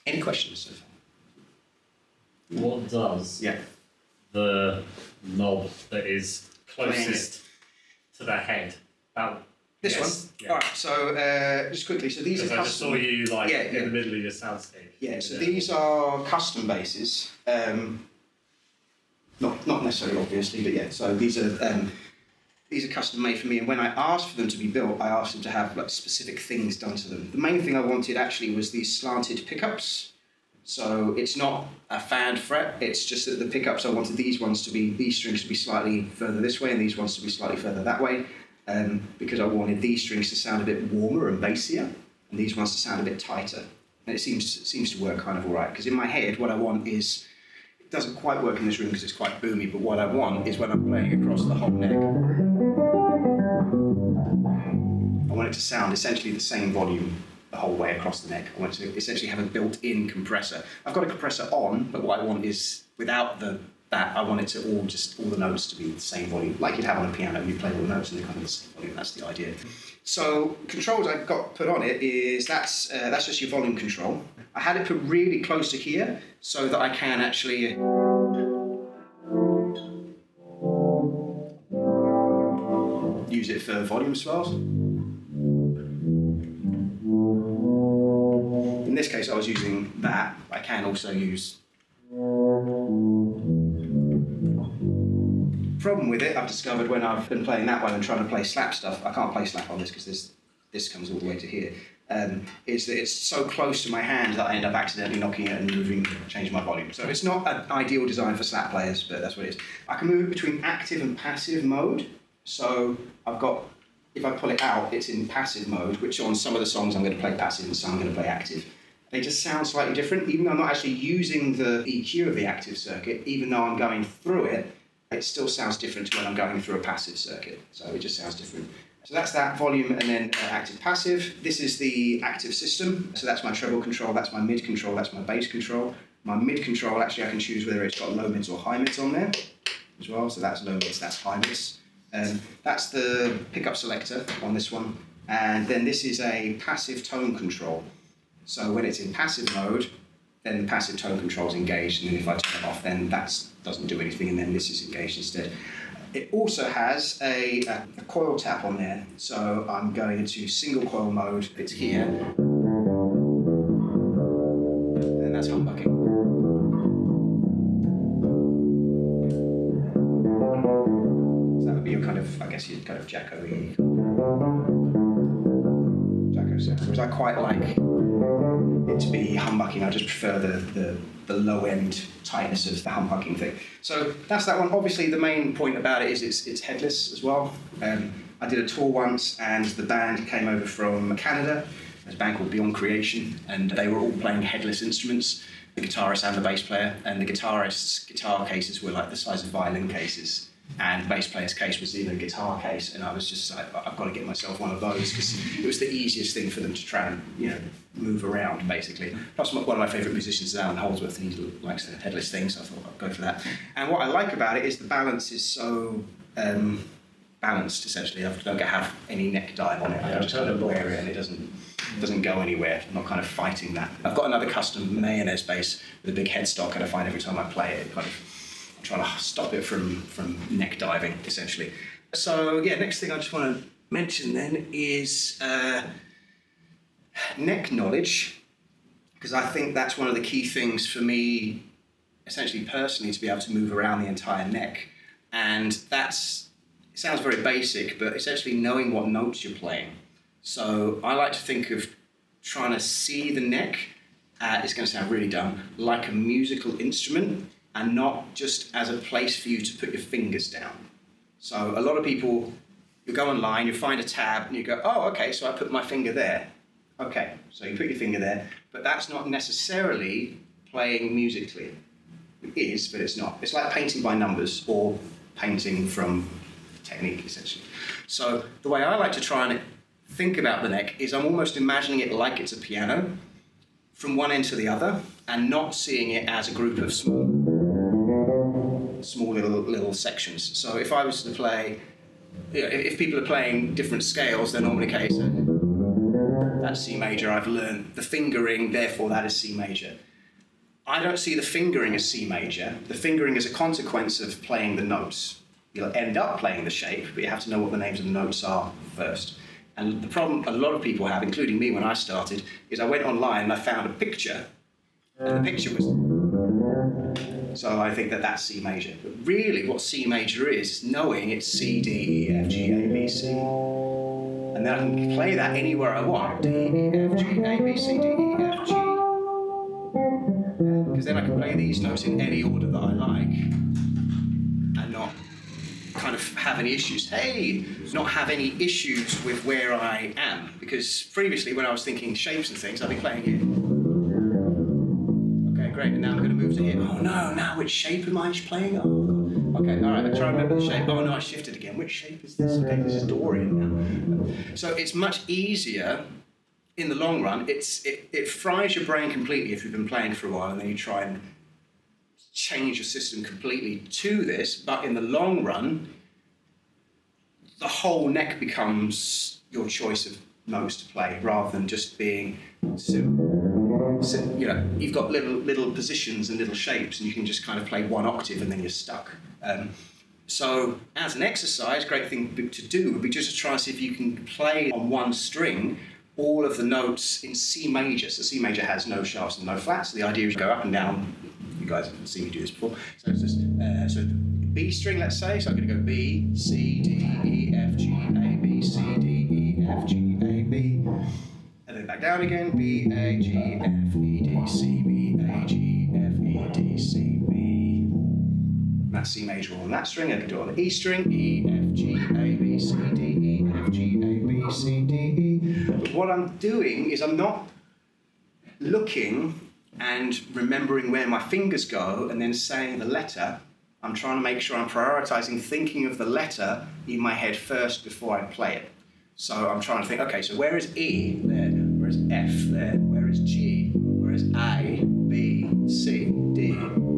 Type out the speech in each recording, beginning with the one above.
Any questions so far? What does the knob that is closest to the head? This one? Yeah. All right, so just quickly, so these are custom. I just saw you in the middle of your soundscape. Yeah, so these are custom basses. Not necessarily obviously, but yeah, so these are custom made for me, and when I asked for them to be built, I asked them to have like specific things done to them. The main thing I wanted actually was these slanted pickups. So it's not a fad fret, it's just that the pickups, I wanted these strings to be slightly further this way and these ones to be slightly further that way, because I wanted these strings to sound a bit warmer and bassier, and these ones to sound a bit tighter. And it seems to work kind of all right, because in my head, what I want is, it doesn't quite work in this room because it's quite boomy, but what I want is when I'm playing across the whole neck, I want it to sound essentially the same volume the whole way across the neck. I want to essentially have a built-in compressor. I've got a compressor on, but what I want is, without that, I want it to all the notes to be the same volume, like you'd have on a piano. You play all the notes and they're kind of the same volume. That's the idea. So controls I've got put on it is that's just your volume control. I had it put really close to here so that I can actually use it for volume swells. In this case, I was using that. I can also use. Problem with it, I've discovered when I've been playing that one and trying to play slap stuff, I can't play slap on this because this comes all the way to here, is that it's so close to my hand that I end up accidentally knocking it and changing my volume. So it's not an ideal design for slap players, but that's what it is. I can move between active and passive mode. So I've got, if I pull it out, it's in passive mode, which on some of the songs I'm going to play passive and some I'm going to play active. They just sound slightly different, even though I'm not actually using the EQ of the active circuit, even though I'm going through it, it still sounds different to when I'm going through a passive circuit. So it just sounds different. So that's that volume and then active passive. This is the active system. So that's my treble control, that's my mid control, that's my bass control. My mid control, actually I can choose whether it's got low mids or high mids on there as well. So that's low mids, that's high mids. That's the pickup selector on this one. And then this is a passive tone control. So when it's in passive mode, then the passive tone control is engaged, and then if I turn it off, then that doesn't do anything, and then this is engaged instead. It also has a coil tap on there, so I'm going into single coil mode. It's here, and that's humbucking. So that would be your kind of, I guess, your kind of Jacko-y sound. Whereas I quite like it to be humbucking. I just prefer the low end tightness of the humbucking thing. So that's that one. Obviously the main point about it is it's headless as well. I did a tour once and the band came over from Canada. There's a band called Beyond Creation, and they were all playing headless instruments, the guitarist and the bass player, and the guitarist's guitar cases were like the size of violin cases. And the bass player's case was in a guitar case, and I was just like, I've got to get myself one of those because it was the easiest thing for them to try and move around basically. Plus one of my favourite musicians is Alan Holdsworth, and he likes the headless thing, so I thought I'd go for that. And what I like about it is the balance is so balanced essentially. I don't have any neck dive on it. I just kind of wear it and it doesn't go anywhere. I'm not kind of fighting that. I've got another custom mayonnaise bass with a big headstock, and I find every time I play it, kind of trying to stop it from neck diving, essentially. So, yeah, next thing I just want to mention then is neck knowledge, because I think that's one of the key things for me, essentially personally, to be able to move around the entire neck. And it sounds very basic, but essentially knowing what notes you're playing. So I like to think of trying to see the neck, it's going to sound really dumb, like a musical instrument, and not just as a place for you to put your fingers down. So a lot of people, you go online, you find a tab, and you go, oh, okay, so I put my finger there. Okay, so you put your finger there, but that's not necessarily playing musically. It is, but it's not. It's like painting by numbers or painting from technique, essentially. So the way I like to try and think about the neck is I'm almost imagining it like it's a piano from one end to the other, and not seeing it as a group of small little sections. So if I was to play, if people are playing different scales, they're normally case. That's C major. I've learned the fingering, therefore that is C major. I don't see the fingering as C major. The fingering is a consequence of playing the notes. You'll end up playing the shape, but you have to know what the names of the notes are first. And the problem a lot of people have, including me when I started, is I went online and I found a picture, and the picture was... So I think that that's C major. But really what C major is knowing it's C, D, E, F, G, A, B, C. And then I can play that anywhere I want. D, E, F, G, A, B, C, D, E, F, G. Because then I can play these notes in any order that I like and not kind of have any issues. Not have any issues with where I am. Because previously when I was thinking shapes and things, I'd be playing here. Okay, great, and now I'm going to move to here. Oh no, now which shape am I playing? Oh God. Okay, all right, I try and remember the shape. Oh no, I shifted again. Which shape is this? Okay, this is Dorian now. So it's much easier in the long run. It fries your brain completely if you've been playing for a while and then you try and change your system completely to this, but in the long run, the whole neck becomes your choice of notes to play rather than just being you've got little positions and little shapes and you can just kind of play one octave and then you're stuck. So as an exercise, great thing to do would be just to try and see if you can play on one string all of the notes in C major. So C major has no sharps and no flats. So the idea is to go up and down. You guys have seen me do this before. So it's just so the B string, let's say. So I'm going to go B, C, D, E, F, G, A, B, C, D, E, F, G, A, B. And then back down again. B, A, G, F, E, D, C, B, A, G, F, E, D, C, B. That's C major on that string. I can do it on the E string. E, F, G, A, B, C, D, E, F, G, A, B, C, D, E. But what I'm doing is I'm not looking and remembering where my fingers go and then saying the letter. I'm trying to make sure I'm prioritizing thinking of the letter in my head first before I play it. So I'm trying to think, okay, so where is E there? Where is F there? Where is G? Where is A, B, C, D,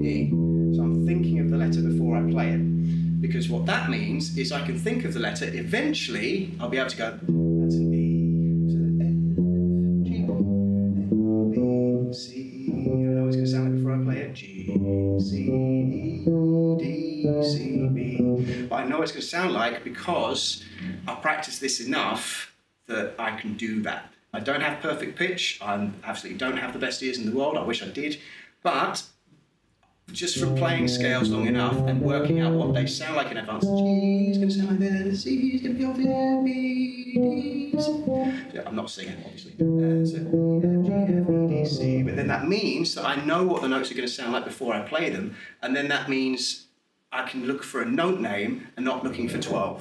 E? So I'm thinking of the letter before I play it. Because what that means is I can think of the letter, eventually I'll be able to go, that's an E, so F, G, B, C, I know it's going to sound like before I play it, G, C, E, D, C, B. But I know what it's going to sound like because I've practiced this enough that I can do that. I don't have perfect pitch, I absolutely don't have the best ears in the world, I wish I did, but just from playing scales long enough and working out what they sound like in advance, G is going to sound like this, C is going to be over there, B, D, C. So I'm not singing, obviously. So E, F, G, F, E, D, C. But then that means that I know what the notes are going to sound like before I play them, and then that means I can look for a note name and not looking for 12.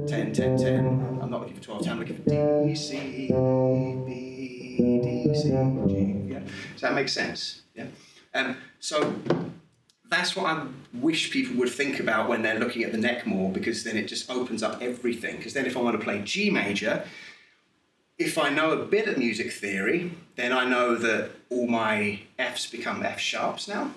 10, 10, 10. I'm not looking for 12, 10, I'm looking for D, C, B, D, C, G. Yeah? Does that make sense? Yeah. So that's what I wish people would think about when they're looking at the neck more, because then it just opens up everything. Because then if I want to play G major, if I know a bit of music theory, then I know that all my Fs become F sharps now.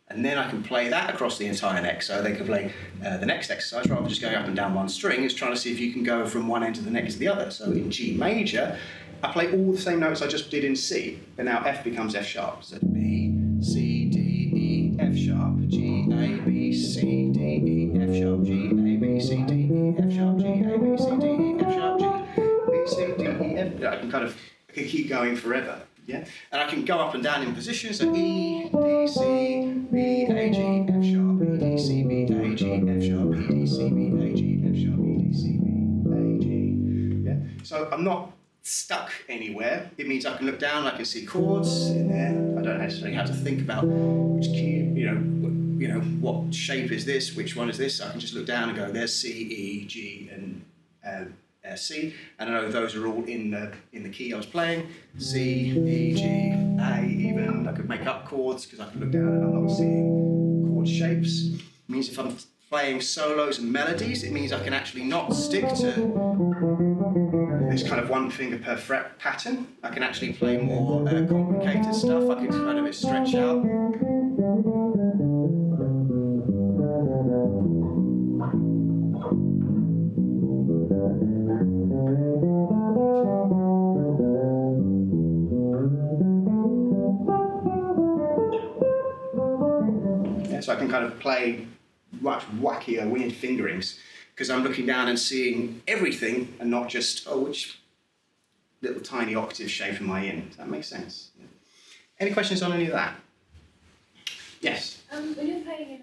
And then I can play that across the entire neck. So they can play the next exercise, rather than just going up and down one string, is trying to see if you can go from one end of the neck to the other. So in G major, I play all the same notes I just did in C, but now F becomes F sharp. So B, C, D, E, F sharp, G, A, B, C, D, E, F sharp, G, A, B, C, D, E, F sharp, G, A, B, C, D, E, F sharp, G, B, C, D, E, F. I can keep going forever. Yeah, and I can go up and down in position. So E, D, C, B, A, G, F sharp, E, D, C, B, A, G, F sharp, E, D, C, B, A, G, F sharp, E, D, C, B, A, G. Yeah, so I'm not stuck anywhere. It means I can look down, I can see chords in there. I don't necessarily have to think about which key, what shape is this, which one is this. I can just look down and go, there's C, E, G, and C, and I know those are all in the key I was playing. C, E, G, A, even. I could make up chords because I can look down and I'm not seeing chord shapes. It means if I'm playing solos and melodies, it means I can actually not stick to this kind of one finger per fret pattern. I can actually play more complicated stuff. I can kind of stretch out. so I can kind of play much wackier, weird fingerings because I'm looking down and seeing everything and not just, oh, which little tiny octave shape am I in? Does that make sense? Yeah. Any questions on any of that? Yes? When you're playing in